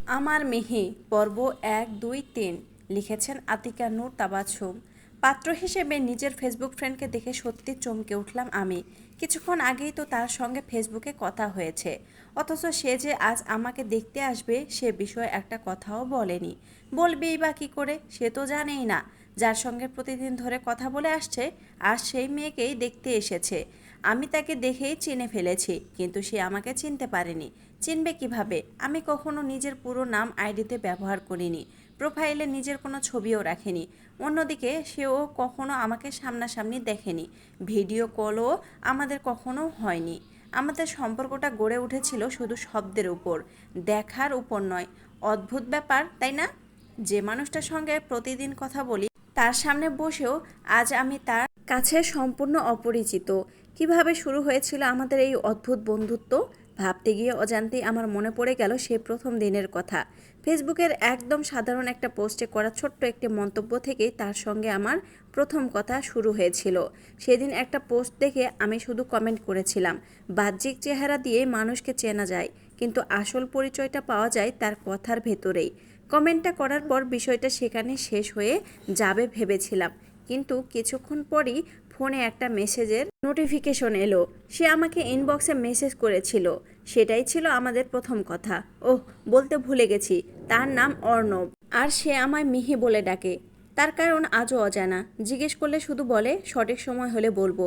আমার মেহে পর্ব 1, 2, 3 লিখেছেন আতিকা নূর তাবাছুম। পাত্র হিসেবে নিজের ফেসবুক ফ্রেন্ডকে দেখে সত্যি চমকে উঠলাম আমি। কিছুক্ষণ আগেই তো তার সঙ্গে ফেসবুকে কথা হয়েছে, অথচ সে যে আজ আমাকে দেখতে আসবে সে বিষয়ে একটা কথাও বলেনি। বলবেই বা কী করে, সে তো জানেই না যার সঙ্গে প্রতিদিন ধরে কথা বলে আসছে আর সেই মেয়েকেই দেখতে এসেছে। আমি তাকে দেখেই চিনে ফেলেছি, কিন্তু সে আমাকে চিনতে পারেনি। চিনবে কিভাবে? আমি কখনো নিজের পুরো নাম আইডিতে ব্যবহার করিনি, প্রোফাইলে নিজের কোনো ছবিও রাখিনি। অন্যদিকে সেও কখনো আমাকে সামনাসামনি দেখেনি, ভিডিও কলও আমাদের কখনো হয়নি। আমাদের সম্পর্কটা গড়ে উঠেছিল শুধু শব্দের উপর, দেখার উপর নয়। অদ্ভুত ব্যাপার, তাই না? যে মানুষটার সঙ্গে প্রতিদিন কথা বলি তার সামনে বসেও আজ আমি তার কাছে সম্পূর্ণ অপরিচিত। কিভাবে শুরু হয়েছিল আমাদের এই অদ্ভুত বন্ধুত্ব? ভাবতে গিয়ে অজান্তেই আমার মনে পড়ে গেল সে প্রথম দিনের কথা। ফেসবুকের একদম সাধারণ একটা পোস্টে করা ছোট্ট একটি মন্তব্য থেকেই তার সঙ্গে আমার প্রথম কথা শুরু হয়েছিল। সেদিন একটা পোস্ট দেখে আমি শুধু কমেন্ট করেছিলাম, বাহ্যিক চেহারা দিয়ে মানুষকে চেনা যায়, কিন্তু আসল পরিচয়টা পাওয়া যায় তার কথার ভেতরেই। কমেন্টটা করার পর বিষয়টা সেখানে শেষ হয়ে যাবে ভেবেছিলাম, কিন্তু কিছুক্ষণ পরই ফোনে একটা মেসেজের নোটিফিকেশন এলো। সে আমাকে ইনবক্সে মেসেজ করেছিল। সেটাই ছিল আমাদের প্রথম কথা। ওহ, বলতে ভুলে গেছি, তার নাম অর্ণব, আর সে আমায় মিহি বলে ডাকে। তার কারণ আজও অজানা। জিজ্ঞেস করলে শুধু বলে সঠিক সময় হলে বলবো।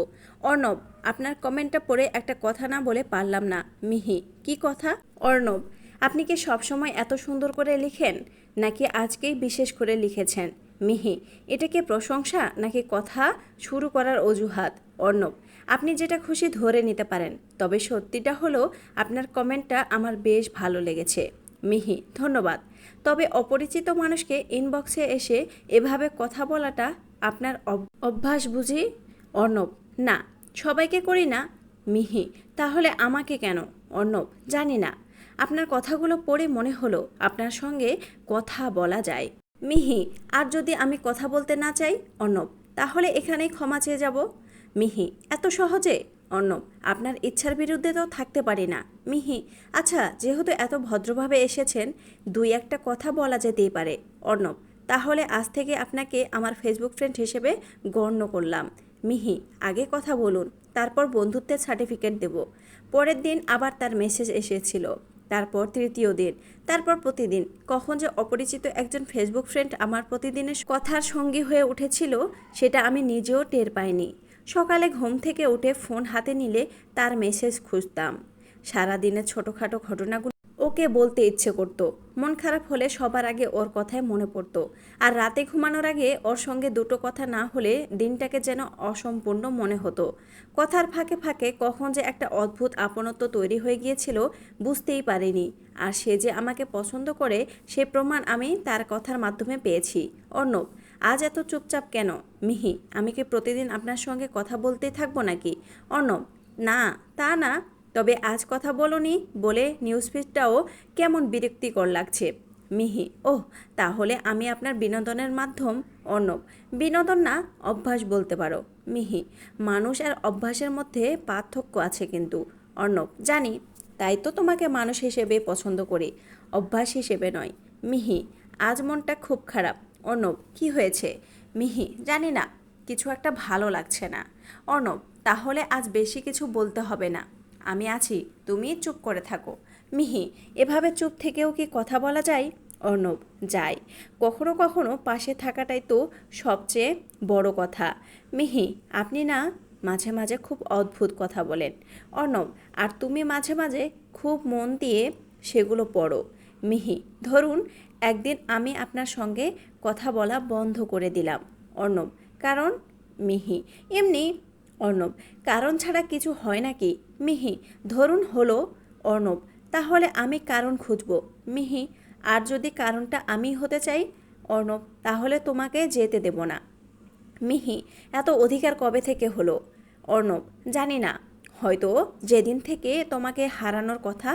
অর্ণব, আপনার কমেন্টটা পড়ে একটা কথা না বলে পারলাম না। মিহি, কি কথা? অর্ণব, আপনি কি সবসময় এত সুন্দর করে লিখেন, নাকি আজকেই বিশেষ করে লিখেছেন? মিহি, এটা কি প্রশংসা নাকি কথা শুরু করার অজুহাত? অর্ণব, আপনি যেটা খুশি ধরে নিতে পারেন, তবে সত্যিটা হলো আপনার কমেন্টটা আমার বেশ ভালো লেগেছে। মিহি, ধন্যবাদ। তবে অপরিচিত মানুষকে ইনবক্সে এসে এভাবে কথা বলাটা আপনার অভ্যাস বুঝি? অর্ণব, না, সবাইকে করি না। মিহি, তাহলে আমাকে কেন? অর্ণব, জানি না, আপনার কথাগুলো পড়ে মনে হলো আপনার সঙ্গে কথা বলা যায়। মিহি, আর যদি আমি কথা বলতে না চাই? অর্ণব, তাহলে এখানেই ক্ষমা চেয়ে যাব। মিহি, এত সহজে? অর্ণব, আপনার ইচ্ছার বিরুদ্ধে তো থাকতে পারি না। মিহি, আচ্ছা, যেহেতু এত ভদ্রভাবে এসেছেন, দুই একটা কথা বলা যেতেই পারে। অর্ণব, তাহলে আজ থেকে আপনাকে আমার ফেসবুক ফ্রেন্ড হিসেবে গণ্য করলাম। মিহি, আগে কথা বলুন, তারপর বন্ধুত্বের সার্টিফিকেট দেব। পরের দিন আবার তার মেসেজ এসেছিল, তারপর তৃতীয় দিন, তারপর প্রতিদিন। কখন যে অপরিচিত একজন ফেসবুক ফ্রেন্ড আমার প্রতিদিনের কথার সঙ্গী হয়ে উঠেছিল সেটা আমি নিজেও টের পাইনি। সকালে ঘুম থেকে উঠে ফোন হাতে নিলে তার মেসেজ খুঁজতাম। সারাদিনের ছোটোখাটো ঘটনাগুলো ওকে বলতে ইচ্ছে করতো। মন খারাপ হলে সবার আগে ওর কথাই মনে পড়তো। আর রাতে ঘুমানোর আগে ওর সঙ্গে দুটো কথা না হলে দিনটাকে যেন অসম্পূর্ণ মনে হতো। কথার ফাঁকে ফাঁকে কখন যে একটা অদ্ভুত আপনত্ব তৈরি হয়ে গিয়েছিল বুঝতেই পারিনি। আর সে যে আমাকে পছন্দ করে সে প্রমাণ আমি তার কথার মাধ্যমে পেয়েছি। অর্ণব, আজ এত চুপচাপ কেন? মিহি, আমি কি প্রতিদিন আপনার সঙ্গে কথা বলতেই থাকবো নাকি? অর্ণব, না, তা না, তবে আজ কথা বলনি বলে নিউজ ফিডটাও কেমন বিরক্তিকর লাগছে। মিহি, ওহ, তাহলে আমি আপনার বিনোদনের মাধ্যম? অর্ণব, বিনোদন না, অভ্যাস বলতে পারো। মিহি, মানুষ আর অভ্যাসের মধ্যে পার্থক্য আছে কিন্তু। অর্ণব, জানি, তাই তো তোমাকে মানুষ হিসেবে পছন্দ করি, অভ্যাস হিসেবে নয়। মিহি, আজ মনটা খুব খারাপ। অর্ণব, কি হয়েছে? মিহি, জানি না, কিছু একটা ভালো লাগছে না। অর্ণব, তাহলে আজ বেশি কিছু বলতে হবে না, আমি আছি, তুমি চুপ করে থাকো। মিহি, এভাবে চুপ থেকেও কি কথা বলা যায়? অর্ণব, যাই, কখনো কখনো পাশে থাকাটাই তো সবচেয়ে বড় কথা। মিহি, আপনি না মাঝে মাঝে খুব অদ্ভুত কথা বলেন। অর্ণব, আর তুমি মাঝে মাঝে খুব মন দিয়ে সেগুলো পড়ো। মিহি, ধরুন একদিন আমি আপনার সঙ্গে কথা বলা বন্ধ করে দিলাম। অর্ণব, কারণ? মিহি, এমনি। অর্ণব, কারণ ছাড়া কিছু হয় নাকি? মিহি, ধরুন হলো। অর্ণব, তাহলে আমি কারণ খুঁজব। মিহি, আর যদি কারণটা আমি হতে চাই? অর্ণব, তাহলে তোমাকে যেতে দেব না। মিহি, এত অধিকার কবে থেকে হলো? অর্ণব, জানি না, হয়তো যেদিন থেকে তোমাকে হারানোর কথা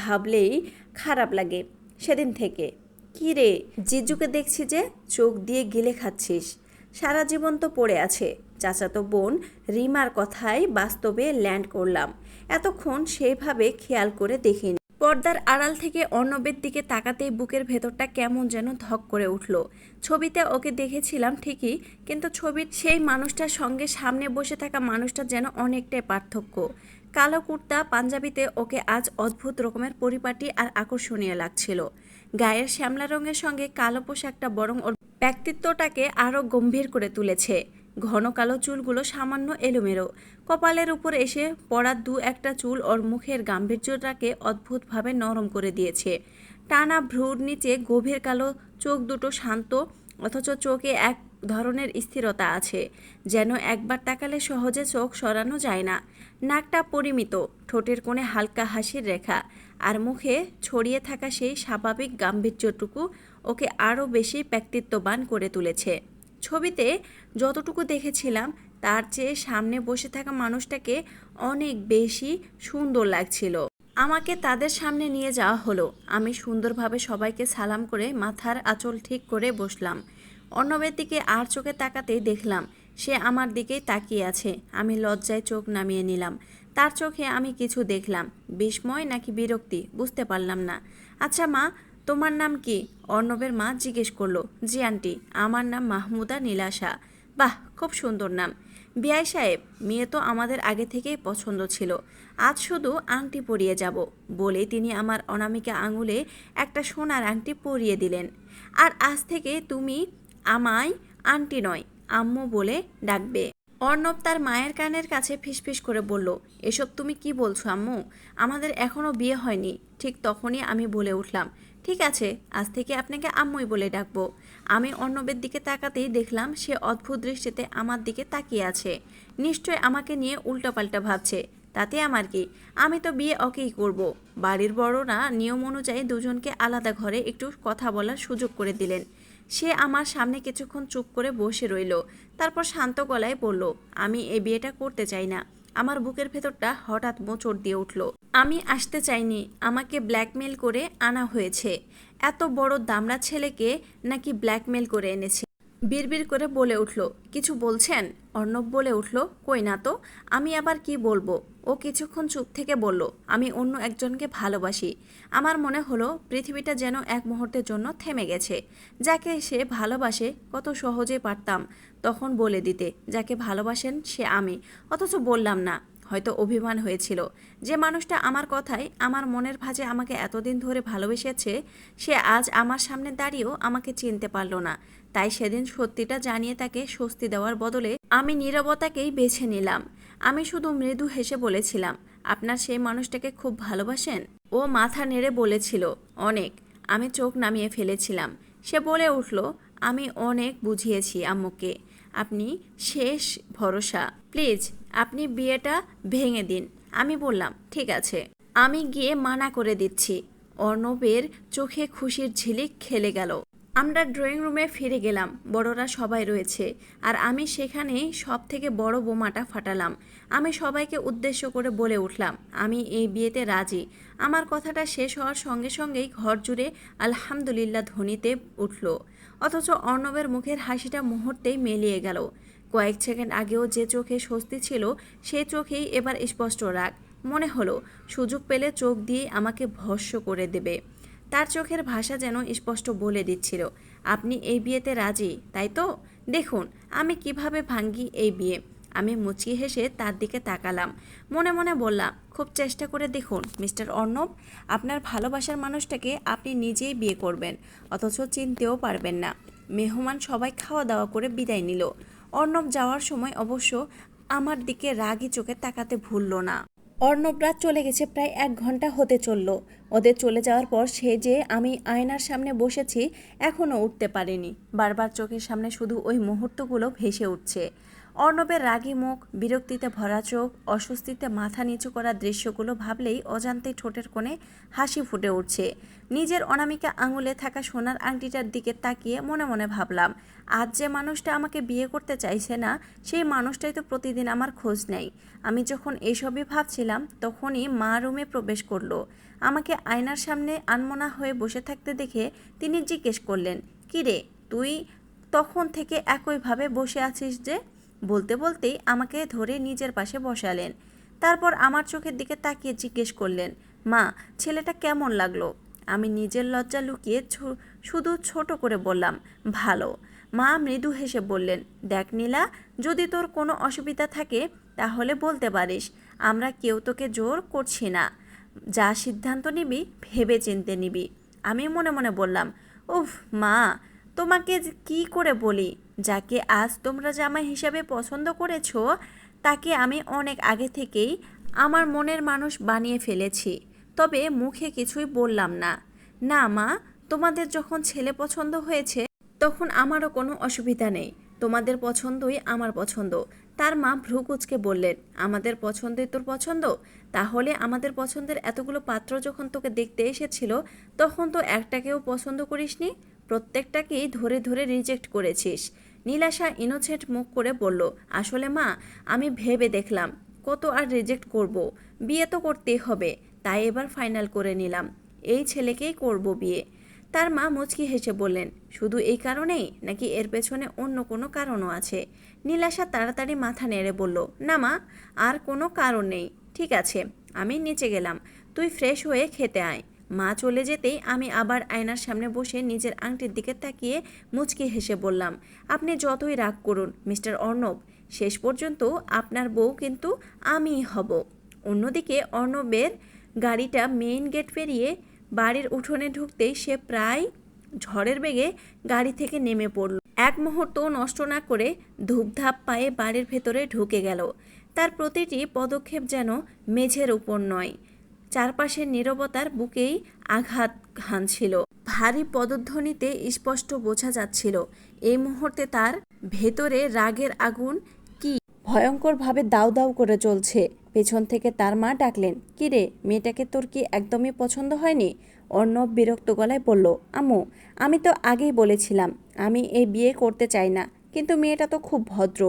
ভাবলেই খারাপ লাগে সেদিন থেকে। কী রে, জিজুকে দেখছি যে চোখ দিয়ে গিলে খাচ্ছিস। সারা জীবন তো পড়ে আছে। চাচাতো বোন রিমার কথায় বাস্তবে ল্যান্ড করলাম, এতক্ষণ সেইভাবে খেয়াল করে দেখিনি। পর্দার আড়াল থেকে অর্ণবের দিকে তাকাতেই বুকের ভেতরটা কেমন যেন ধক করে উঠল। ছবিতে ওকে দেখেছিলাম ঠিকই, কিন্তু ছবির সেই মানুষটার সঙ্গে সামনে বসে থাকা মানুষটা যেন অনেকটাই পার্থক্য। কালো কুর্তা পাঞ্জাবিতে ওকে আজ অদ্ভুত রকমের পরিপাটি আর আকর্ষণীয় লাগছিল। গায়ের শ্যামলা রঙের সঙ্গে কালো পোশাকটা বরং ওর ব্যক্তিত্বটাকে আরও গম্ভীর করে তুলেছে। ঘন কালো চুলগুলো সামান্য এলোমেলো, কপালের উপর এসে পড়া দু একটা চুল ওর মুখের গাম্ভীর্যটাকে অদ্ভুতভাবে নরম করে দিয়েছে। টানা ভ্রুর নিচে গভীর কালো চোখ দুটো শান্ত, অথচ চোখে এক ধরনের স্থিরতা আছে, যেন একবার তাকালে সহজে চোখ সরানো যায় না। নাকটা পরিমিত, ঠোঁটের কোণে হালকা হাসির রেখা, আর মুখে ছড়িয়ে থাকা সেই স্বাভাবিক গাম্ভীর্যটুকু ওকে আরও বেশি ব্যক্তিত্ববান করে তুলেছে। ছবিতে যতটুকু দেখেছিলাম তার চেয়ে সামনে বসে থাকা মানুষটাকে অনেক বেশি সুন্দর লাগছিল। আমাকে তাদের সামনে নিয়ে যাওয়া হলো। আমি সুন্দরভাবে সবাইকে সালাম করে মাথার আঁচল ঠিক করে বসলাম। অর্ণবের দিকে আর চোখে তাকাতেই দেখলাম সে আমার দিকেই তাকিয়ে আছে। আমি লজ্জায় চোখ নামিয়ে নিলাম। তার চোখে আমি কিছু দেখলাম, বিস্ময় নাকি বিরক্তি বুঝতে পারলাম না। আচ্ছা মা, তোমার নাম কি? অর্ণবের মা জিজ্ঞেস করলো। জি আন্টি, আমার নাম মাহমুদা নীলাশা। বাহ, খুব সুন্দর নাম। বিআই সাহেব, মেয়ে তো আমাদের আগে থেকেই পছন্দ ছিল, আজ শুধু আংটি পরিয়ে যাব বলেই তিনি আমার অনামিকা আঙুলে একটা সোনার আংটি পরিয়ে দিলেন। আর আজ থেকে তুমি আমায় আন্টি নয়, আম্মু বলে ডাকবে। অর্ণব তার মায়ের কানের কাছে ফিসফিস করে বলল, এসব তুমি কি বলছো আম্মু? আমাদের এখনও বিয়ে হয়নি। ঠিক তখনই আমি বলে উঠলাম, ঠিক আছে, আজ থেকে আপনাকে আম্মুই বলে ডাকবো। আমি অর্ণবের দিকে তাকাতেই দেখলাম সে অদ্ভুত দৃষ্টিতে আমার দিকে তাকিয়ে আছে। নিশ্চয় আমাকে নিয়ে উল্টাপাল্টা ভাবছে। তাতে আমার কি, আমি তো বিয়ে ওকেই করব। বাড়ির বড়রা নিয়ম অনুযায়ী দুজনকে আলাদা ঘরে একটু কথা বলার সুযোগ করে দিলেন। সে আমার সামনে কিছুক্ষণ চুপ করে বসে রইল, তারপর শান্ত গলায় বলল, আমি এই বিয়েটা করতে চাই না। আমার বুকের ভেতরটা হঠাৎ মোচড় দিয়ে উঠল। আমি আসতে চাইনি, আমাকে ব্ল্যাকমেল করে আনা হয়েছে। এত বড় দামড়া ছেলেকে নাকি ব্ল্যাকমেল করে এনেছে। বিড়বিড় করে বলে উঠল, কিছু বলছেন? অর্ণব বলে উঠল, কই না তো, আমি আবার কি বলবো। ও কিছুক্ষণ চুপ থেকে বলল, আমি অন্য একজনকে ভালোবাসি। আমার মনে হলো পৃথিবীটা যেন এক মুহূর্তের জন্য থেমে গেছে। যাকে সে ভালোবাসে কত সহজে পারতাম তখন বলে দিতে যাকে ভালোবাসেন সে আমি, অথচ বললাম না। হয়তো অভিমান হয়েছিল। যে মানুষটা আমার কথায় আমার মনের ভাঁজে আমাকে এতদিন ধরে ভালোবেসেছে, সে আজ আমার সামনে দাঁড়িয়েও আমাকে চিনতে পারল না। তাই সেদিন সত্যিটা জানিয়ে তাকে স্বস্তি দেওয়ার বদলে আমি নীরবতাকেই বেছে নিলাম। আমি শুধু মৃদু হেসে বলেছিলাম, আপনার সেই মানুষটাকে খুব ভালোবাসেন? ও মাথা নেড়ে বলেছিল, অনেক। আমি চোখ নামিয়ে ফেলেছিলাম। সে বলে উঠল, আমি অনেক বুঝিয়েছি আম্মুকে, আপনি শেষ ভরসা। প্লিজ আপনি বিয়েটা ভেঙে দিন। আমি বললাম, ঠিক আছে, আমি গিয়ে মানা করে দিচ্ছি। অর্ণবের চোখে খুশির ঝিলিক খেলে গেল। আমরা ড্রয়িং রুমে ফিরে গেলাম। বড়রা সবাই রয়েছে, আর আমি সেখানেই সব থেকে বড় বোমাটা ফাটালাম। আমি সবাইকে উদ্দেশ্য করে বলে উঠলাম, আমি এই বিয়েতে রাজি। আমার কথাটা শেষ হওয়ার সঙ্গে সঙ্গেই ঘর জুড়ে আলহামদুলিল্লাহ ধ্বনিতে উঠল। অথচ অর্ণবের মুখের হাসিটা মুহূর্তেই মিলিয়ে গেল। কয়েক সেকেন্ড আগেও যে চোখে স্বস্তি ছিল, সেই চোখেই এবার স্পষ্ট রাগ। মনে হলো সুযোগ পেলে চোখ দিয়ে আমাকে ভস্ম করে দেবে। তার চোখের ভাষা যেন স্পষ্ট বলে দিচ্ছিল, আপনি এই বিয়েতে রাজি, তাই তো? দেখুন আমি কিভাবে ভাঙ্গি এই বিয়ে। আমি মুচকি হেসে তার দিকে তাকালাম। মনে মনে বললাম, খুব চেষ্টা করে দেখুন মিস্টার অর্ণব, আপনার ভালোবাসার মানুষটাকে আপনি নিজেই বিয়ে করবেন, অথচ চিনতেও পারবেন না। মেহমান সবাই খাওয়া দাওয়া করে বিদায় নিল। অর্ণব যাওয়ার সময় অবশ্য আমার দিকে রাগী চোখে তাকাতে ভুলল না। অর্ণবরা চলে গেছে প্রায় 1 ঘন্টা হতে চলল। ওদের চলে যাওয়ার পর সে যে আমি আয়নার সামনে বসেছি এখনও উঠতে পারিনি। বারবার চোখের সামনে শুধু ওই মুহূর্তগুলো ভেসে উঠছে। অর্ণবের রাগী মুখ, বিরক্তিতে ভরা চোখ, অস্বস্তিতে মাথা নিচু করা দৃশ্যগুলো ভাবলেই অজান্তেই ঠোঁটের কোণে হাসি ফুটে উঠছে। নিজের অনামিকা আঙুলে থাকা সোনার আংটিটার দিকে তাকিয়ে মনে মনে ভাবলাম, আজ যে মানুষটা আমাকে বিয়ে করতে চাইছে না, সেই মানুষটাই তো প্রতিদিন আমার খোঁজ নেয়। আমি যখন এসবই ভাবছিলাম তখনই মা রুমে প্রবেশ করলো। আমাকে আয়নার সামনে আনমনা হয়ে বসে থাকতে দেখে তিনি জিজ্ঞেস করলেন, কী রে, তুই তখন থেকে একইভাবে বসে আছিস যে? বলতে বলতেই আমাকে ধরে নিজের পাশে বসালেন। তারপর আমার চোখের দিকে তাকিয়ে জিজ্ঞেস করলেন, মা, ছেলেটা কেমন লাগলো? আমি নিজের লজ্জা লুকিয়ে শুধু ছোট করে বললাম, ভালো। মা মৃদু হেসে বললেন, দেখ নীলা, যদি তোর কোনো অসুবিধা থাকে তাহলে বলতে পারিস, আমরা কেউ তোকে জোর করছি না। যা সিদ্ধান্ত নিবি ভেবে চিন্তে নিবি। আমি মনে মনে বললাম, উফ মা, তোমাকে কি করে বলি, যাকে আজ তোমরা জামাই হিসাবে পছন্দ করেছো তাকে আমি অনেক আগে থেকেই আমার মনের মানুষ বানিয়ে ফেলেছি, তবে মুখে কিছুই বললাম না। না মা, তোমাদের যখন ছেলে পছন্দ হয়েছে তখন আমারও কোনো অসুবিধা নেই, তোমাদের পছন্দই আমার পছন্দ। তার মা ভ্রু কুঁচকে বললেন, আমাদের পছন্দই তোর পছন্দ? তাহলে আমাদের পছন্দের এতগুলো পাত্র যখন তোকে দেখতে এসেছিল তখন তো একটাকেও পছন্দ করিসনি, প্রত্যেকটাকেই ধরে ধরে রিজেক্ট করেছিস। নীলাশা ইনোসেন্ট মুখ করে বলল, আসলে মা, আমি ভেবে দেখলাম কত আর রিজেক্ট করব, বিয়ে তো করতেই হবে, তাই এবার ফাইনাল করে নিলাম, এই ছেলেকেই করব বিয়ে। তার মা মুচকি হেসে বললেন, শুধু এই কারণেই নাকি এর পেছনে অন্য কোনো কারণও আছে? নীলাশা তাড়াতাড়ি মাথা নেড়ে বলল, না মা, আর কোনো কারণ নেই। ঠিক আছে, আমি নিচে গেলাম, তুই ফ্রেশ হয়ে খেতে আয়। মা চলে যেতেই আমি আবার আয়নার সামনে বসে নিজের আংটির দিকে তাকিয়ে মুচকি হেসে বললাম, আপনি যতই রাগ করুন মিস্টার অর্ণব, শেষ পর্যন্ত আপনার বউ কিন্তু আমিই হব। অন্যদিকে অর্ণবের গাড়িটা মেইন গেট পেরিয়ে বাড়ির উঠোনে ঢুকতেই সে প্রায় ঝড়ের বেগে গাড়ি থেকে নেমে পড়ল। এক মুহূর্ত নষ্ট না করে ধূপধাপ পায়ে বাড়ির ভেতরে ঢুকে গেল। তার প্রতিটি পদক্ষেপ যেন মেঝের উপর নয়, চারপাশের নীরবতার বুকেই আঘাত হানছিল। ভারী পদধ্বনিতে স্পষ্ট বোঝা যাচ্ছিল এই মুহূর্তে তার ভেতরে রাগের আগুন কি ভয়ঙ্করভাবে দাউ দাউ করে চলছে। পেছন থেকে তার মা ডাকলেন, কিরে, মেয়েটাকে তোর কি একদমই পছন্দ হয়নি? অর্ণব বিরক্ত গলায় বলল, আম্মু, আমি তো আগেই বলেছিলাম আমি এই বিয়ে করতে চাই না, কিন্তু মেয়েটা তো খুব ভদ্র,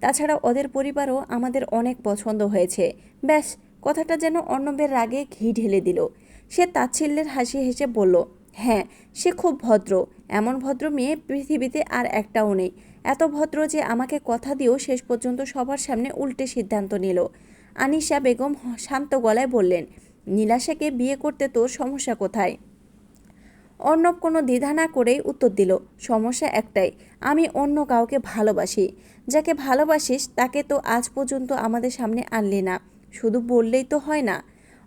তাছাড়া ওদের পরিবারও আমাদের অনেক পছন্দ হয়েছে। ব্যাস, কথাটা যেন অর্ণবের রাগে ঘি ঢেলে দিল। সে তাচ্ছিল্যের হাসি হেসে বলল, হ্যাঁ, সে খুব ভদ্র, এমন ভদ্র মেয়ে পৃথিবীতে আর একটাও নেই। এত ভদ্র যে আমাকে কথা দিয়েও শেষ পর্যন্ত সবার সামনে উল্টে সিদ্ধান্ত নিল। আনিশা বেগম শান্ত গলায় বললেন, নীলাশাকে বিয়ে করতে তোর সমস্যা কোথায়? অর্ণব কোনো দ্বিধা না করেই উত্তর দিল, সমস্যা একটাই, আমি অন্য কাউকে ভালোবাসি। যাকে ভালোবাসিস তাকে তো আজ পর্যন্ত আমাদের সামনে আনলি না, শুধু বললেই তো হয় না।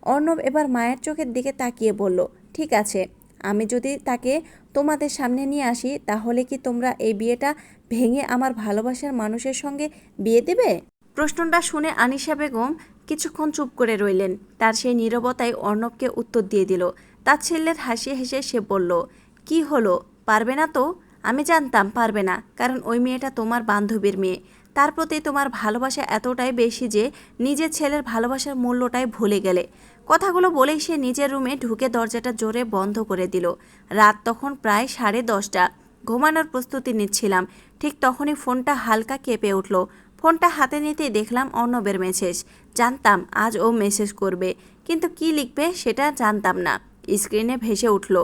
অর্ণব এবার মায়ের চোখের দিকে তাকিয়ে বলল, ঠিক আছে, আমি যদি তাকে তোমাদের সামনে নিয়ে আসি তাহলে কি তোমরা এই বিয়েটা ভেঙে আমার ভালোবাসার মানুষের সঙ্গে বিয়ে দেবে? প্রশ্নটা শুনে আনিশা বেগম কিছুক্ষণ চুপ করে রইলেন। তার সেই নীরবতায় অর্ণবকে উত্তর দিয়ে দিল। তাচ্ছিল্যের হাসি হেসে সে বলল, কি হলো, পারবে না তো? আমি জানতাম পারবে না, কারণ ওই মেয়েটা তোমার বান্ধবীর মেয়ে। তার প্রতি তোমার ভালোবাসা এতটাই বেশি যে নিজের ছেলের ভালোবাসার মূল্যটাই ভুলে গেলে। কথাগুলো বলেই সে নিজের রুমে ঢুকে দরজাটা জোরে বন্ধ করে দিল। রাত তখন প্রায় 10:30। ঘুমানোর প্রস্তুতি নিচ্ছিলাম, ঠিক তখনই ফোনটা হালকা কেঁপে উঠল। ফোনটা হাতে নিতেই দেখলাম অর্ণবের মেসেজ। জানতাম আজ ও মেসেজ করবে, কিন্তু কি লিখবে সেটা জানতাম না। স্ক্রিনে ভেসে উঠল,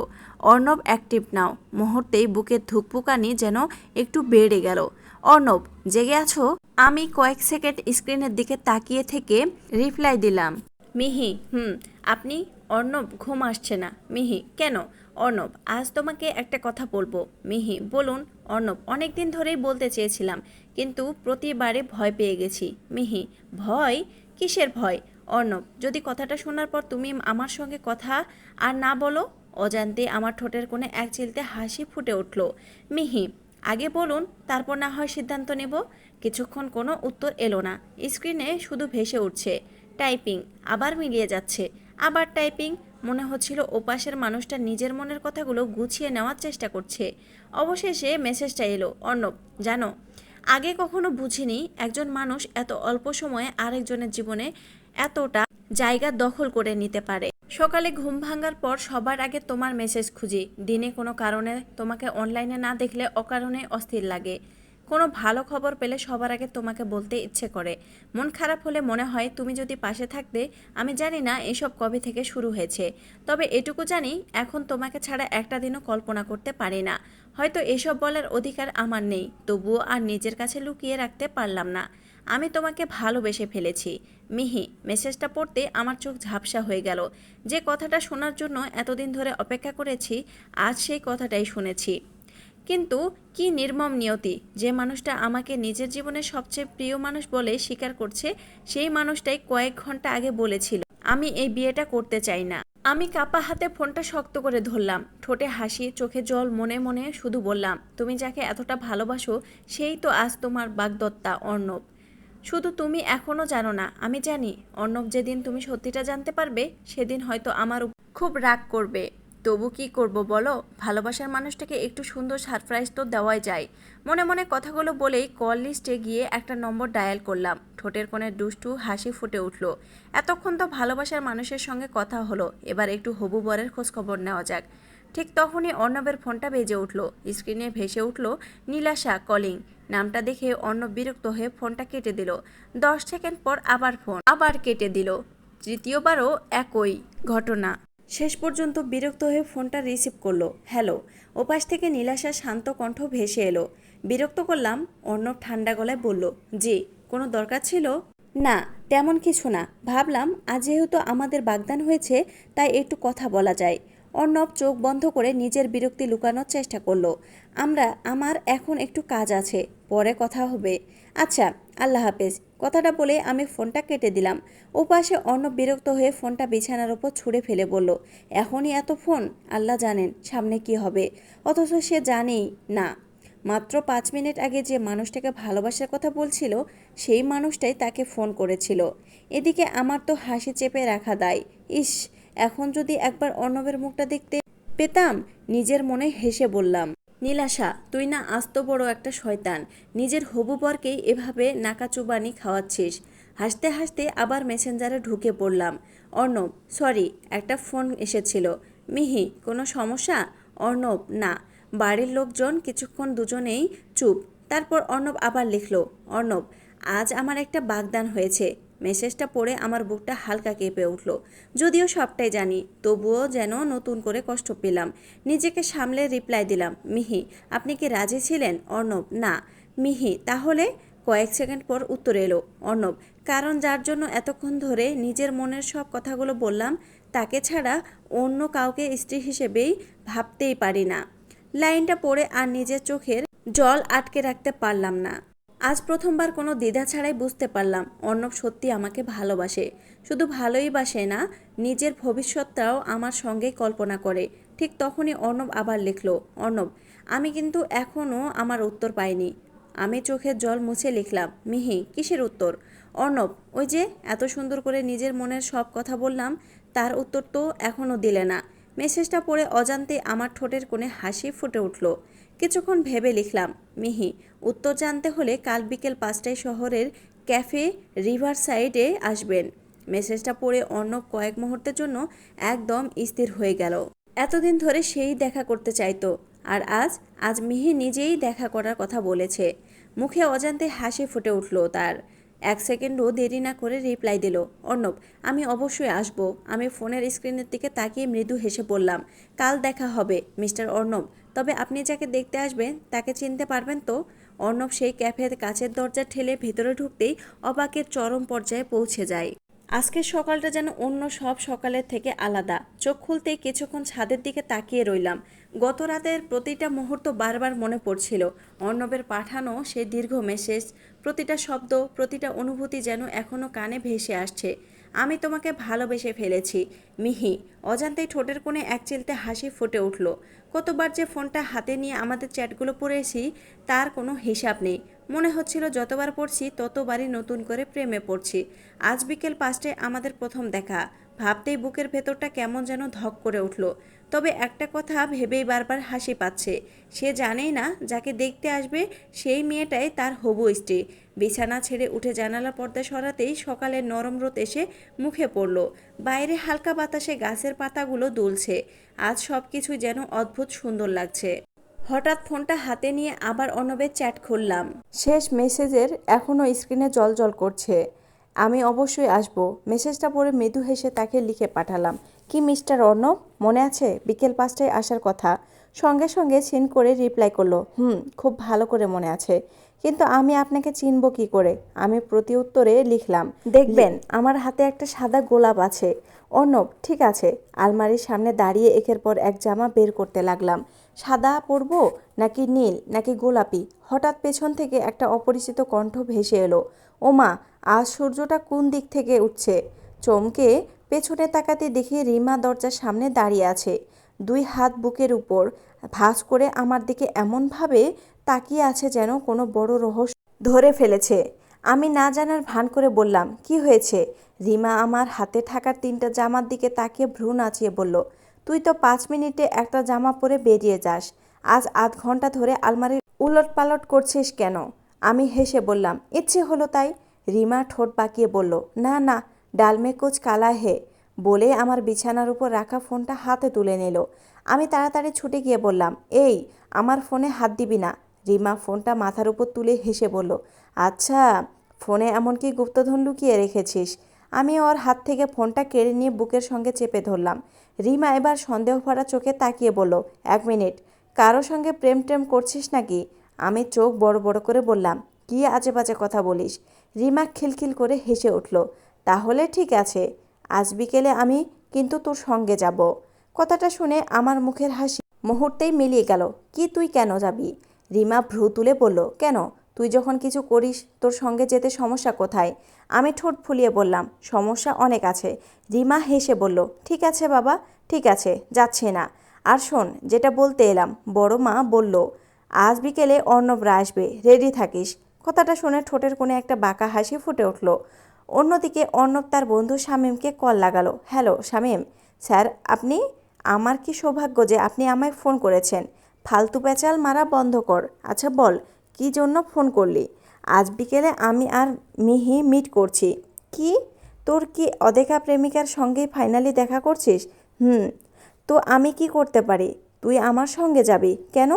অর্ণব অ্যাক্টিভ নাও। মুহূর্তেই বুকের ধুকপুকানি যেন একটু বেড়ে গেল। অর্ণব, জেগে আছো? আমি কয়েক সেকেন্ড স্ক্রিনের দিকে তাকিয়ে থেকে রিপ্লাই দিলাম, মিহি। আপনি? অর্ণব, ঘুম আসছে না। মিহি, কেন? অর্ণব, আজ তোমাকে একটা কথা বলবো। মিহি, বলুন। অর্ণব, অনেক দিন ধরেই বলতে চেয়েছিলাম, কিন্তু প্রতিবারে ভয় পেয়ে গেছি। মিহি, ভয়? কিসের ভয়? অর্ণব, যদি কথাটা শোনার পর তুমি আমার সঙ্গে কথা আর না বলো? অজান্তে আমার ঠোঁটের কোণে এক চিলতে হাসি ফুটে উঠল। মিহি, আগে বলুন, তারপর না হয় সিদ্ধান্ত নেব। কিছুক্ষণ কোনো উত্তর এলো না। স্ক্রিনে শুধু ভেসে উঠছে টাইপিং, আবার মিলিয়ে যাচ্ছে, আবার টাইপিং। মনে হচ্ছিল ওপাশের মানুষটা নিজের মনের কথাগুলো গুছিয়ে নেওয়ার চেষ্টা করছে। অবশেষে মেসেজটা এলো, অর্ণব, জানো, আগে কখনো বুঝিনি একজন মানুষ এত অল্প সময়ে আরেকজনের জীবনে এতটা জায়গা দখল করে নিতে পারে। সকালে ঘুম ভাঙার পর সবার আগে তোমার মেসেজ খুঁজি। দিনে কোনো কারণে তোমাকে অনলাইনে না দেখলে অকারণে অস্থির লাগে। কোনো ভালো খবর পেলে সবার আগে তোমাকে বলতে ইচ্ছে করে। মন খারাপ হলে মনে হয় তুমি যদি পাশে থাকতে। আমি জানি না এসব কবে থেকে শুরু হয়েছে, তবে এটুকু জানি এখন তোমাকে ছাড়া একটা দিনও কল্পনা করতে পারি না। হয়তো এসব বলার অধিকার আমার নেই, তবুও আর নিজের কাছে লুকিয়ে রাখতে পারলাম না। আমি তোমাকে ভালোবেসে ফেলেছি। মিহি। মেসেজটা পড়তে আমার চোখ ঝাপসা হয়ে গেল। যে কথাটা শোনার জন্য এতদিন ধরে অপেক্ষা করেছি, আজ সেই কথাটাই শুনেছি। কিন্তু কি নির্মম নিয়তি, যে মানুষটা আমাকে নিজের জীবনের সবচেয়ে প্রিয় মানুষ বলে স্বীকার করছে, সেই মানুষটাই কয়েক ঘন্টা আগে বলেছিল আমি এই বিয়েটা করতে চাই না। আমি কাপা হাতে ফোনটা শক্ত করে ধরলাম, ঠোঁটে হাসি, চোখে জল, মনে মনে শুধু বললাম, তুমি যাকে এতটা ভালোবাসো সেই তো আজ তোমার বাগদত্তা অর্ণব। শুধু তুমি এখনও জানো না, আমি জানি। অর্ণব, যেদিন তুমি সত্যিটা জানতে পারবে সেদিন হয়তো আমার খুব রাগ করবে। তবু কি করব বলো, ভালোবাসার মানুষটাকে একটু সুন্দর সারপ্রাইজ তো দেওয়াই যায়। মনে মনে কথাগুলো বলেই কল লিস্টে গিয়ে একটা নম্বর ডায়াল করলাম। ঠোঁটের কোণে দুষ্টু হাসি ফুটে উঠল। এতক্ষণ তো ভালোবাসার মানুষের সঙ্গে কথা হলো, এবার একটু হবু বরের খোঁজখবর নেওয়া যাক। ঠিক তখনই অর্ণবের ফোনটা বেজে উঠল। স্ক্রিনে ভেসে উঠল নীলাশা কলিং। নামটা দেখে অর্ণব বিরক্ত হয়ে ফোনটা কেটে দিল। 10 সেকেন্ড পর আবার ফোন আবার কেটে দিল। তৃতীয়বারও একই ঘটনা। শেষ পর্যন্ত বিরক্ত হয়ে ফোনটা রিসিভ করলো। হ্যালো। ওপাশ থেকে নীলাশার শান্ত কণ্ঠ ভেসে এলো। বিরক্ত করলাম? অর্ণব ঠান্ডা গলায় বলল, জি। কোনো দরকার ছিল? না, তেমন কিছু না। ভাবলাম আজ যেহেতু আমাদের বাগদান হয়েছে, তাই একটু কথা বলা যায়। অর্ণব চোখ বন্ধ করে নিজের বিরক্তি লুকানোর চেষ্টা করলো। আমার এখন একটু কাজ আছে, পরে কথা হবে। আচ্ছা, আল্লাহ হাফেজ। কথাটা বলে আমি ফোনটা কেটে দিলাম। ওপাশে অর্ণব বিরক্ত হয়ে ফোনটা বিছানার ওপর ছুঁড়ে ফেলে বলল, এখনই এত ফোন? আল্লাহ জানেন সামনে কি হবে। অথচ সে জানেই না, মাত্র 5 মিনিট আগে যে মানুষটাকে ভালোবাসার কথা বলছিল, সেই মানুষটাই তাকে ফোন করেছিল। এদিকে আমার তো হাসি চেপে রাখা দায়। ইস, এখন যদি একবার অর্ণবের মুখটা দেখতে পেতাম। নিজের মনে হেসে বললাম, নীলাশা, তুই না আস্ত বড় একটা শয়তান। নিজের হবু বরকেই এভাবে নাকাচুবানি খাওয়াচ্ছিস। হাসতে হাসতে আবার মেসেঞ্জারে ঢুকে পড়লাম। অর্ণব, সরি, একটা ফোন এসেছিল। মিহি, কোনো সমস্যা? অর্ণব, না। বাড়ির লোকজন কিছুক্ষণ দুজনেই চুপ। তারপর অর্ণব আবার লিখল, অর্ণব, আজ আমার একটা বাগদান হয়েছে। মেসেজটা পড়ে আমার বুকটা হালকা কেঁপে উঠল। যদিও সবটাই জানি, তবুও যেন নতুন করে কষ্ট পেলাম। নিজেকে সামলে রিপ্লাই দিলাম, মিহি, আপনি কি রাজি ছিলেন? অর্ণব, না। মিহি, তাহলে? কয়েক সেকেন্ড পর উত্তর এলো, অর্ণব, কারণ যার জন্য এতক্ষণ ধরে নিজের মনের সব কথাগুলো বললাম, তাকে ছাড়া অন্য কাউকে স্ত্রী হিসেবেই ভাবতেই পারি না। লাইনটা পড়ে আর নিজের চোখের জল আটকে রাখতে পারলাম না। আজ প্রথমবার কোনো দ্বিধা ছাড়াই বুঝতে পারলাম অর্ণব সত্যি আমাকে ভালোবাসে। শুধু ভালোই বাসে না, নিজের ভবিষ্যৎটাও আমার সঙ্গেই কল্পনা করে। ঠিক তখনই অর্ণব আবার লিখল, অর্ণব, আমি কিন্তু এখনও আমার উত্তর পাইনি। আমি চোখের জল মুছে লিখলাম, মিহি, কিসের উত্তর? অর্ণব, ওই যে এত সুন্দর করে নিজের মনের সব কথা বললাম, তার উত্তর তো এখনও দিলে না। মেসেজটা পড়ে অজান্তে আমার ঠোঁটের কোণে হাসি ফুটে উঠল। কিছুক্ষণ ভেবে লিখলাম, মিহি, উত্তর জানতে হলে কাল বিকেল 5টায় শহরের ক্যাফে রিভারসাইডে আসবেন। মেসেজটা পড়ে অর্ণব কয়েক মুহূর্তের জন্য একদম স্থির হয়ে গেল। এতদিন ধরে সেই দেখা করতে চাইতো, আর আজ মিহি নিজেই দেখা করার কথা বলেছে। মুখে অজান্তে হাসি ফুটে উঠল তার। 1 সেকেন্ডও দেরি না করে রিপ্লাই দিল, অর্ণব, আমি অবশ্যই আসব। আমি ফোনের স্ক্রিনের দিকে তাকিয়ে মৃদু হেসে বললাম, কাল দেখা হবে মিস্টার অর্ণব। তবে আপনি যাকে দেখতে আসবেন তাকে চিনতে পারবেন তো? অর্ণব সেই ক্যাফের কাছের দরজা ঠেলে ভেতরে ঢুকতেই অবাকের চরম পর্যায়ে পৌঁছে যায়। আজকের সকালটা যেন অন্য সব সকালের থেকে আলাদা। চোখ খুলতেই কিছুক্ষণ ছাদের দিকে তাকিয়ে রইলাম। গত রাতের প্রতিটা মুহূর্ত বারবার মনে পড়ছিল। অর্ণবের পাঠানো সেই দীর্ঘ মেসেজ, প্রতিটা শব্দ, প্রতিটা অনুভূতি যেন এখনও কানে ভেসে আসছে। আমি তোমাকে ভালোবেসে ফেলেছি, মিহি। অজান্তেই ঠোঁটের কোণে এক চিলতে হাসি ফুটে উঠল। কতবার যে ফোনটা হাতে নিয়ে আমাদের চ্যাটগুলো পড়েছি, তার কোনো হিসাব নেই। মনে হচ্ছিল যতবার পড়ছি ততবারই নতুন করে প্রেমে পড়ছি। আজ বিকেল 5টায় আমাদের প্রথম দেখা। ভাবতেই বুকের ভেতরটা কেমন যেন ধক করে উঠল। তবে একটা কথা ভেবেই বারবার হাসি পাচ্ছে। সে জানেই না যাকে দেখতে আসবে সেই মেয়েটাই তার হবু স্ত্রী। বিছানা ছেড়ে উঠে জানালা পর্দা সরাতেই সকালের নরম রোদ এসে মুখে পড়ল। বাইরে হালকা বাতাসে গাছের পাতাগুলো দুলছে। আজ সব কিছুই যেন অদ্ভুত সুন্দর লাগছে। হঠাৎ ফোনটা হাতে নিয়ে আবার অর্ণবের চ্যাট খুললাম। শেষ মেসেজের এখনও স্ক্রিনে জলজল করছে, আমি অবশ্যই আসব। মেসেজটা পড়ে মৃদু হেসে তাকে লিখে পাঠালাম, কি মিস্টার অর্ণব, মনে আছে বিকেল 5টায় আসার কথা? সঙ্গে সঙ্গে সিন করে রিপ্লাই করলো, খুব ভালো করে মনে আছে, কিন্তু আমি আপনাকে চিনব কি করে? আমি প্রতি উত্তরে লিখলাম, দেখবেন আমার হাতে একটা সাদা গোলাপ আছে। অর্ণব, ঠিক আছে। আলমারির সামনে দাঁড়িয়ে একের পর এক জামা বের করতে লাগলাম। সাদা পরবো নাকি নীল নাকি গোলাপি? হঠাৎ পেছন থেকে একটা অপরিচিত কণ্ঠ ভেসে এলো, ওমা, আজ সূর্যটা কোন দিক থেকে উঠছে? চমকে পেছনে তাকাতে দেখি রিমা দরজার সামনে দাঁড়িয়ে আছে, 2 হাত বুকের উপর ভাঁজ করে আমার দিকে এমনভাবে তাকিয়ে আছে যেন কোনো বড় রহস্য ধরে ফেলেছে। আমি না জানার ভান করে বললাম, কি হয়েছে? রিমা আমার হাতে থাকা 3টা জামার দিকে তাকিয়ে ভ্রু নাচিয়ে বলল, তুই তো 5 মিনিটে একটা জামা পরে বেরিয়ে যাস, আজ আধ ঘন্টা ধরে আলমারির উলট পালট করছিস কেন? আমি হেসে বললাম, ইচ্ছে হলো তাই। রিমা ঠোঁট বাঁকিয়ে বলল, না না, ডালমে কুচ কালা হে, বলে আমার বিছানার উপর রাখা ফোনটা হাতে তুলে নিল। আমি তাড়াতাড়ি ছুটে গিয়ে বললাম, এই, আমার ফোনে হাত দিবি না। রিমা ফোনটা মাথার উপর তুলে হেসে বলল, আচ্ছা, ফোনে এমন কি গুপ্তধন লুকিয়ে রেখেছিস? আমি ওর হাত থেকে ফোনটা কেড়ে নিয়ে বুকের সঙ্গে চেপে ধরলাম। রিমা এবার সন্দেহ ভরা চোখে তাকিয়ে বলল, 1 মিনিট, কারো সঙ্গে প্রেম টেম করছিস নাকি? আমি চোখ বড় বড় করে বললাম, কি আজে বাজে কথা বলিস? রিমা খিলখিল করে হেসে উঠল, তাহলে ঠিক আছে, আজ বিকেলে আমি কিন্তু তোর সঙ্গে যাব। কথাটা শুনে আমার মুখের হাসি মুহূর্তেই মিলিয়ে গেল। কি, তুই কেন যাবি? রিমা ভ্রু তুলে বলল, কেন? তুই যখন কিছু করিস তোর সঙ্গে যেতে সমস্যা কোথায়? আমি ঠোঁট ফুলিয়ে বললাম, সমস্যা অনেক আছে। রিমা হেসে বলল, ঠিক আছে বাবা, ঠিক আছে, যাচ্ছে না। আর শোন, যেটা বলতে এলাম, বড় মা বলল আজ বিকেলে অর্ণবরা আসবে, রেডি থাকিস। কথাটা শুনে ঠোঁটের কোণে একটা বাঁকা হাসি ফুটে উঠল। অন্যদিকে অর্ণব তার বন্ধু শামীমকে কল লাগালো। হ্যালো শামীম স্যার, আপনি? আমার কি সৌভাগ্য যে আপনি আমায় ফোন করেছেন। ফালতু প্যাচাল মারা বন্ধ কর। আচ্ছা বল, কি জন্য ফোন করলি? আজ বিকেলে আমি আর মিহি মিট করছি। কি? তোর কি অদেখা প্রেমিকার সঙ্গেই ফাইনালি দেখা করছিস? তো আমি কি করতে পারি? তুই আমার সঙ্গে যাবি কেন?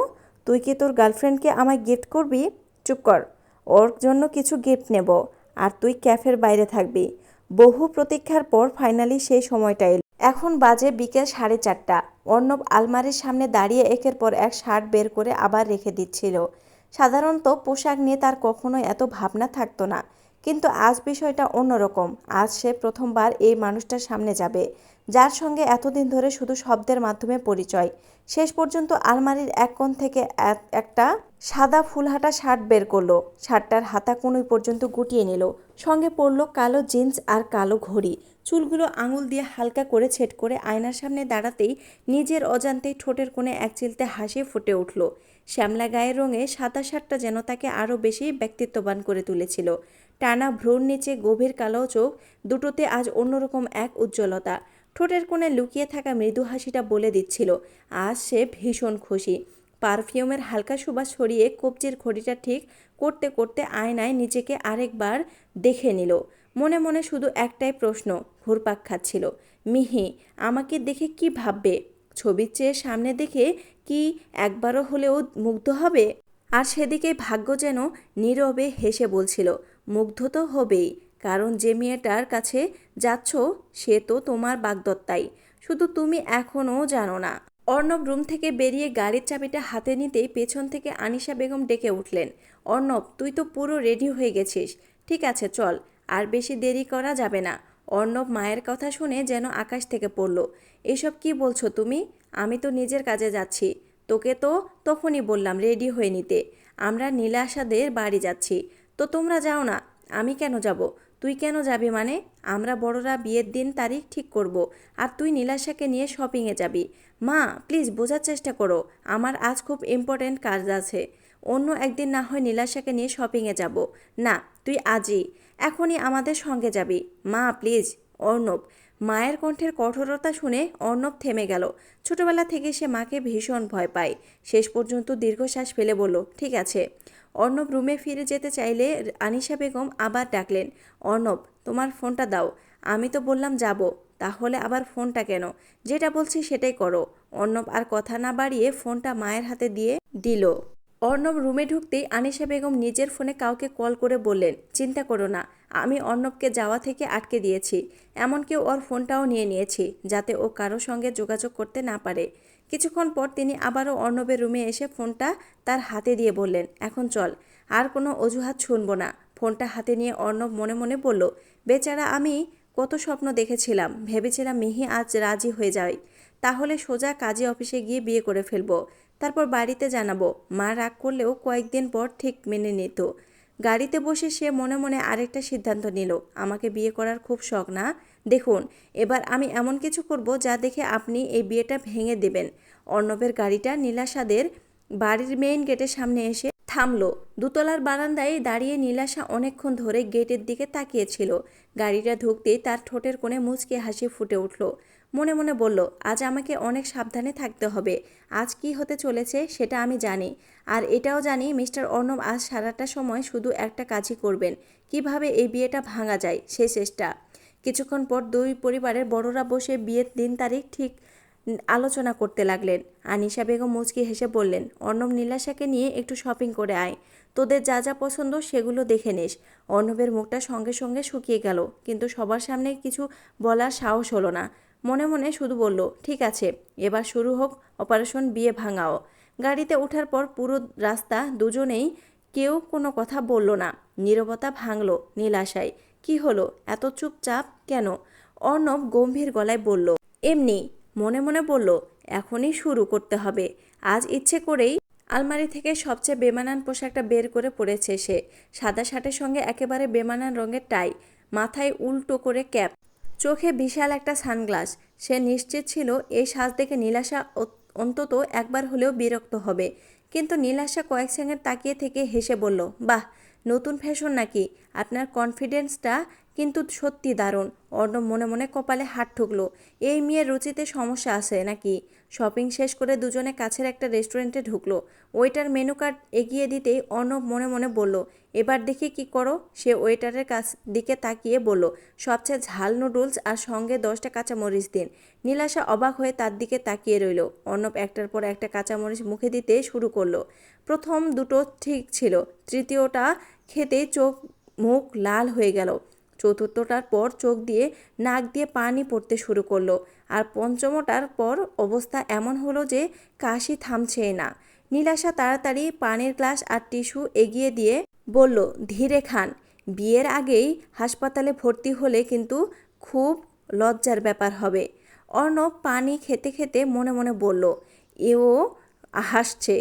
তুই কি তোর গার্লফ্রেন্ডকে আমায় গিফট করবি? চুপ কর, ওর জন্য কিছু গিফট নেব, আর তুই ক্যাফের বাইরে থাকবি। বহু প্রতীক্ষার পর ফাইনালি সেই সময়টা এলো। এখন বাজে বিকেল 4:30। অর্ণব আলমারির সামনে দাঁড়িয়ে একের পর এক শার্ট বের করে আবার রেখে দিচ্ছিল। সাধারণত পোশাক নিয়ে তার কখনোই এত ভাবনা থাকতো না, কিন্তু আজ বিষয়টা অন্যরকম। আজ সে প্রথমবার এই মানুষটার সামনে যাবে, যার সঙ্গে এতদিন ধরে শুধু শব্দের মাধ্যমে পরিচয়। শেষ পর্যন্ত আলমারির এক কোণ থেকে একটা সাদা ফুলহাটা শার্ট বের করলো, শার্টটার হাতা কনুই পর্যন্ত গুটিয়ে নিল, সঙ্গে পরল কালো জিন্স আর কালো ঘড়ি। চুলগুলো আঙুল দিয়ে হালকা করে ছেট করে আয়নার সামনে দাঁড়াতেই নিজের অজান্তেই ঠোঁটের কোণে এক চিলতে হাসি ফুটে উঠল। শ্যামলা গায়ের রঙে সাদা শার্টটা যেন তাকে আরও বেশি ব্যক্তিত্ববান করে তুলেছিল। টানা ভ্রুর নিচে গভীর কালো চোখ দুটোতে আজ অন্যরকম এক উজ্জ্বলতা। ঠোঁটের কোণে লুকিয়ে থাকা মৃদু হাসিটা বলে দিচ্ছিল আজ সে ভীষণ খুশি। পারফিউমের হালকা সুবাস ছড়িয়ে কবজির ঘড়িটা ঠিক করতে করতে আয়নায় নিজেকে আরেকবার দেখে নিল। মনে মনে শুধু একটাই প্রশ্ন ঘুরপাক খাচ্ছিল, মিহি আমাকে দেখে কি ভাববে? ছবির চেয়ে সামনে দেখে কি একবারও হলেও মুগ্ধ হবে? আর সেদিকে ভাগ্য যেন নীরবে হেসে বলছিল, মুগ্ধ তো হবেই, কারণ যে মেয়েটার কাছে যাচ্ছ সে তো তোমার বাগদত্তাই, শুধু তুমি এখনও জানো না। অর্ণব রুম থেকে বেরিয়ে গাড়ির চাবিটা হাতে নিতেই পেছন থেকে আনিশা বেগম ডেকে উঠলেন, অর্ণব তুই তো পুরো রেডি হয়ে গেছিস, ঠিক আছে চল, আর বেশি দেরি করা যাবে না। অর্ণব মায়ের কথা শুনে যেন আকাশ থেকে পড়ল, এসব কি বলছো তুমি? আমি তো নিজের কাজে যাচ্ছি, তোকে তো তখনই বললাম রেডি হয়ে নিতে, আমরা নীলাশাদের বাড়ি যাচ্ছি। তো তোমরা যাও না, আমি কেন যাব? তুই কেন যাবি মানে? আমরা বড়রা বিয়ের দিন তারিখ ঠিক করব, আর তুই নীলাশাকে নিয়ে শপিংয়ে যাবি। মা প্লিজ বোঝার চেষ্টা করো, আমার আজ খুব ইম্পর্ট্যান্ট কাজ আছে, অন্য একদিন না হয় নীলাশাকে নিয়ে শপিংয়ে যাব। না, তুই আজই, এখনই আমাদের সঙ্গে যাবি। মা প্লিজ। অর্ণব। মায়ের কণ্ঠের কঠোরতা শুনে অর্ণব থেমে গেল। ছোটবেলা থেকে সে মাকে ভীষণ ভয় পায়। শেষ পর্যন্ত দীর্ঘশ্বাস ফেলে বলল, ঠিক আছে। অর্ণব রুমে ফিরে যেতে চাইলে আনিশা বেগম আবার ডাকলেন, অর্ণব তোমার ফোনটা দাও। আমি তো বললাম যাব, তাহলে আবার ফোনটা কেন? যেটা বলছি সেটাই করো। অর্ণব আর কথা না বাড়িয়ে ফোনটা মায়ের হাতে দিয়ে দিল। অর্ণব রুমে ঢুকতেই আনিশা বেগম নিজের ফোনে কাউকে কল করে বললেন, চিন্তা করো না, আমি অর্ণবকে যাওয়া থেকে আটকে দিয়েছি, এমনকি ওর ফোনটাও নিয়ে নিয়েছি যাতে ও কারো সঙ্গে যোগাযোগ করতে না পারে। কিছুক্ষণ পর তিনি আবারও অর্ণবের রুমে এসে ফোনটা তার হাতে দিয়ে বললেন, এখন চল, আর কোনো অজুহাত শুনবো না। ফোনটা হাতে নিয়ে অর্ণব মনে মনে বলল, বেচারা আমি কত স্বপ্ন দেখেছিলাম, ভেবেছিলাম মিহি আজ রাজি হয়ে যায়, তাহলে সোজা কাজী অফিসে গিয়ে বিয়ে করে ফেলবো, তারপর বাড়িতে জানাবো। মা রাগ করলেও কয়েকদিন পর ঠিক মেনে নিত। গাড়িতে বসে সে মনে মনে আরেকটা সিদ্ধান্ত নিল, আমাকে বিয়ে করার খুব শখ না? দেখুন, এবার আমি এমন কিছু করব যা দেখে আপনি এই বিয়েটা ভেঙে দেবেন। অর্ণবের গাড়িটা নীলাশাদের বাড়ির মেইন গেটের সামনে এসে থামলো। দোতলার বারান্দায় দাঁড়িয়ে নীলাশা অনেকক্ষণ ধরে গেটের দিকে তাকিয়েছিল। গাড়িটা ঢুকতেই তার ঠোঁটের কোণে মুচকি হাসি ফুটে উঠল। মনে মনে বলল, আজ আমাকে অনেক সাবধানে থাকতে হবে। আজ কি হতে চলেছে সেটা আমি জানি, আর এটাও জানি মিস্টার অর্ণব আজ সারাটা সময় শুধু একটা কাজই করবেন, কিভাবে এই বিয়েটা ভাঙা যায় সেই চেষ্টা। কিছুক্ষণ পর দুই পরিবারের বড়রা বসে বিয়ের দিন তারিখ ঠিক আলোচনা করতে লাগলেন। আনিশা বেগম মুচকি হেসে বললেন, অর্ণব নীলাশাকে নিয়ে একটু শপিং করে আয়, তোদের যা যা পছন্দ সেগুলো দেখে নিস। অর্ণবের মুখটা সঙ্গে সঙ্গে শুকিয়ে গেল, কিন্তু সবার সামনে কিছু বলার সাহস হলো না। মনে মনে শুধু বলল, ঠিক আছে, এবার শুরু হোক অপারেশন বিয়ে ভাঙাও। গাড়িতে ওঠার পর পুরো রাস্তা দুজনেই কেউ কোনো কথা বলল না। নীরবতা ভাঙল নীলাশায়। কি হলো, এত চুপচাপ কেন? অর্ণব গম্ভীর গলায় বলল, এমনি। মনে মনে বলল, এখনই শুরু করতে হবে। আজ ইচ্ছে করেই আলমারি থেকে সবচেয়ে বেমানান পোশাকটা বের করে পরেছে সে। সাদা শার্টের সঙ্গে একেবারে বেমানান রঙের টাই, মাথায় উল্টো করে ক্যাপ, চোখে বিশাল একটা সানগ্লাস। সে নিশ্চিত ছিল এই সাজ দেখে নীলাশা অন্তত একবার হলেও বিরক্ত হবে। কিন্তু নীলাশা কয়েক সেকেন্ড তাকিয়ে থেকে হেসে বলল, বাহ, নতুন ফ্যাশন নাকি? আপনার কনফিডেন্সটা কিন্তু সত্যি দারুণ। অর্ণব মনে মনে কপালে হাত ঠুকলো। এই মেয়ের রুচিতে সমস্যা আছে নাকি? শপিং শেষ করে দুজনে কাছের একটা রেস্টুরেন্টে ঢুকলো। ওয়েটার মেনু কার্ড এগিয়ে দিতেই অর্ণব মনে মনে বলল, এবার দেখি কি করো। সে ওয়েটারের দিকে তাকিয়ে বলল, সবচেয়ে ঝাল নুডলস আর সঙ্গে 10টা কাঁচামরিচ দিন। নীলাশা অবাক হয়ে তার দিকে তাকিয়ে রইল। অর্ণব একটার পর একটা কাঁচামরিচ মুখে দিতে শুরু করলো। প্রথম দুটো ঠিক ছিল, তৃতীয়টা খেতে চোখ মুখ লাল হয়ে গেল। চতুর্থটার পর চোখ দিয়ে নাক দিয়ে পানি পড়তে শুরু করলো। আর পঞ্চমটার পর অবস্থা এমন হলো যে কাশি থামছেই না। নীলাশা তাড়াতাড়ি পানির গ্লাস আর টিস্যু এগিয়ে দিয়ে বলল, ধীরে খান, বিয়ের আগেই হাসপাতালে ভর্তি হলে কিন্তু খুব লজ্জার ব্যাপার হবে। অর্ণব পানি খেতে খেতে মনে মনে বলল, এও হাসছে,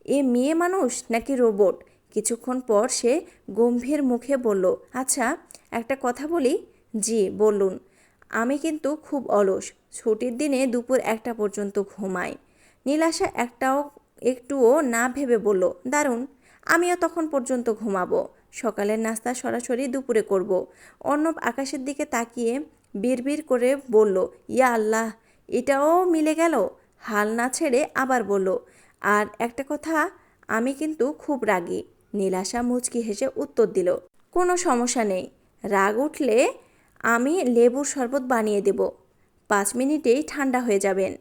এ মেয়ে মানুষ নাকি রোবট? কিছুক্ষণ পর সে গম্ভীর মুখে বলল, আচ্ছা একটা কথা বলি। জি বলুন। আমি কিন্তু খুব অলস, ছুটির দিনে দুপুর 1টা পর্যন্ত ঘুমাই। নীলাশা একটুও না ভেবে বলল, দারুণ, আমিও তখন পর্যন্ত ঘুমাবো। সকালের নাস্তা সরাসরি দুপুরে করব। অর্ণব আকাশের দিকে তাকিয়ে বিড়বিড় করে বলল, ইয়া আল্লাহ, এটাও মিলে গেল। হাল না ছেড়ে আবার বলল, আর একটা কথা, আমি কিন্তু খুব রাগী। নীলাশা মুচকি হেসে উত্তর দিল, কোনো সমস্যা নেই, রাগ উঠলে আমি লেবুর শরবত বানিয়ে দেব, 5 মিনিটেই ঠান্ডা হয়ে যাবেন।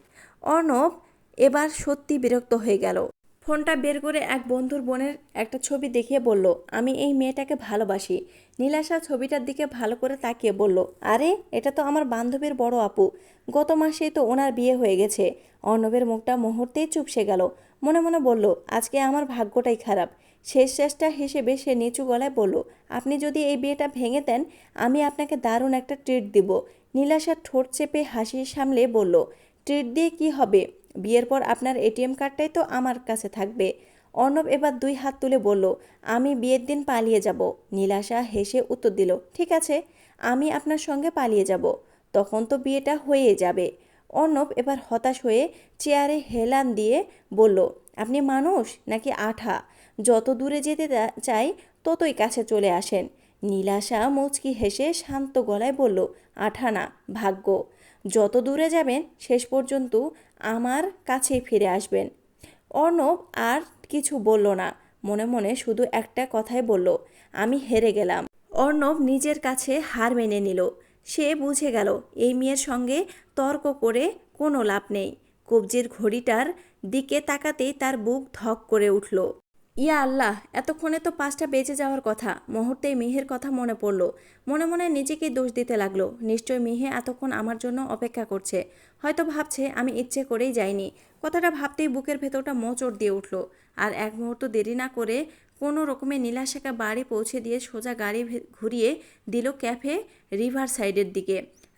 অর্ণব এবার সত্যি বিরক্ত হয়ে গেল। ফোনটা বের করে এক বন্ধুর বোনের একটা ছবি দেখিয়ে বলল, আমি এই মেয়েটাকে ভালোবাসি। নীলাশা ছবিটার দিকে ভালো করে তাকিয়ে বলল, আরে এটা তো আমার বান্ধবীর বড় আপু, গত মাসেই তো ওনার বিয়ে হয়ে গেছে। অর্ণবের মুখটা মুহূর্তেই চুপসে গেল। মনে মনে বলল, আজকে আমার ভাগ্যটাই খারাপ। শেষ চেষ্টা হিসেবে সে নিচু গলায় বলল, আপনি যদি এই বিয়েটা ভেঙে দেন, আমি আপনাকে দারুণ একটা ট্রিট দিব। নীলাশা ঠোঁট চেপে হাসি সামলে বলল, ট্রিট দিয়ে কি হবে? বিয়ের পর আপনার এটিএম কার্ডটাই তো আমার কাছে থাকবে। অর্ণব এবার 2 হাত তুলে বলল, আমি বিয়ের দিন পালিয়ে যাব। নীলাশা হেসে উত্তর দিল, ঠিক আছে, আমি আপনার সঙ্গে পালিয়ে যাব, তখন তো বিয়েটা হয়ে যাবে। অর্ণব এবার হতাশ হয়ে চেয়ারে হেলান দিয়ে বলল, আপনি মানুষ নাকি আঠা? যত দূরে যেতে চাই ততই কাছে চলে আসেন। নীলাশা মুচকি হেসে শান্ত গলায় বলল, আঠা না, ভাগ্য। যত দূরে যাবেন শেষ পর্যন্ত আমার কাছেই ফিরে আসবেন। অর্ণব আর কিছু বলল না, মনে মনে শুধু একটা কথাই বলল, আমি হেরে গেলাম। অর্ণব নিজের কাছে হার মেনে নিল। সে বুঝে গেল এই মেয়ের সঙ্গে তর্ক করে কোনো লাভ নেই। কবজির ঘড়িটার দিকে তাকাতেই তার বুক ধক করে উঠল। ইয়া আল্লাহ, এতক্ষণে তো 5টা বেজে যাওয়ার কথা। মুহূর্তেই মিহির কথা মনে পড়ল। মনে মনে নিজেকেই দোষ দিতে লাগলো। নিশ্চয় মিহি এতক্ষণ আমার জন্য অপেক্ষা করছে। হয়তো ভাবছে আমি ইচ্ছে করেই যাইনি। কথাটা ভাবতেই বুকের ভেতরটা মোচড় দিয়ে উঠল। আর এক মুহূর্ত দেরি না করে কোনো রকমে নীলাশাকা বাড়ি পৌঁছে দিয়ে সোজা গাড়ি ঘুরিয়ে দিল ক্যাফে রিভার সাইডের দিকে।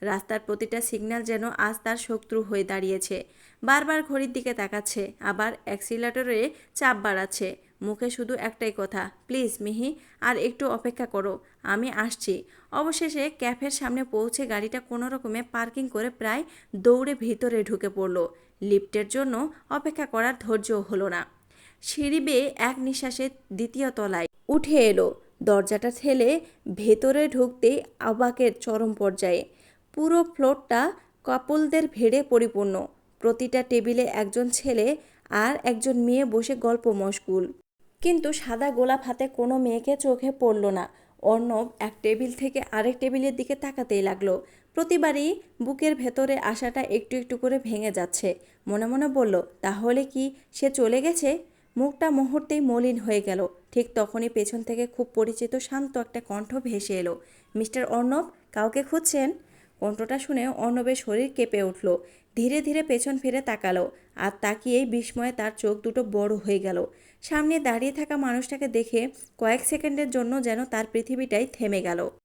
রাস্তার প্রতিটা সিগন্যাল যেন আজ তার শত্রু হয়ে দাঁড়িয়েছে। বারবার ঘড়ির দিকে তাকাচ্ছে, আবার অ্যাক্সিলারেটরে চাপ বাড়াচ্ছে। মুখে শুধু একটাই কথা, প্লিজ মিহি, আর একটু অপেক্ষা করো, আমি আসছি। অবশেষে ক্যাফের সামনে পৌঁছে গাড়িটা কোনো রকমে পার্কিং করে প্রায় দৌড়ে ভিতরে ঢুকে পড়ল। লিফটের জন্য অপেক্ষা করার ধৈর্য হলো না। সিঁড়ি বেয়ে এক নিঃশ্বাসে দ্বিতীয় তলায় উঠে এলো। দরজাটা ঠেলে ভেতরে ঢুকতেই অবাকের চরম পর্যায়ে। পুরো ফ্লোরটা কাপলদের ভিড়ে পরিপূর্ণ। প্রতিটা টেবিলে একজন ছেলে আর একজন মেয়ে বসে গল্প মশগুল। কিন্তু সাদা গোলাপ হাতে কোনো মেয়েকে চোখে পড়ল না। অর্ণব এক টেবিল থেকে আরেক টেবিলের দিকে তাকাতেই লাগলো। প্রতিবারই বুকের ভেতরে আশাটা একটু একটু করে ভেঙে যাচ্ছে। মনে মনে বলল, তাহলে কি সে চলে গেছে? মুখটা মুহূর্তেই মলিন হয়ে গেল। ঠিক তখনই পেছন থেকে খুব পরিচিত শান্ত একটা কণ্ঠ ভেসে এলো। মিস্টার অর্ণব, কাউকে খুঁজছেন? কণ্ঠটা শুনে অর্ণবের শরীর কেঁপে উঠল। ধীরে ধীরে পেছন ফিরে তাকালো, আর তাকিয়েই বিস্ময়ে তার চোখ দুটো বড় হয়ে গেল। সামনে দাঁড়িয়ে থাকা মানুষটাকে দেখে কয়েক সেকেন্ডের জন্য যেন তার পৃথিবীটাই থেমে গেল।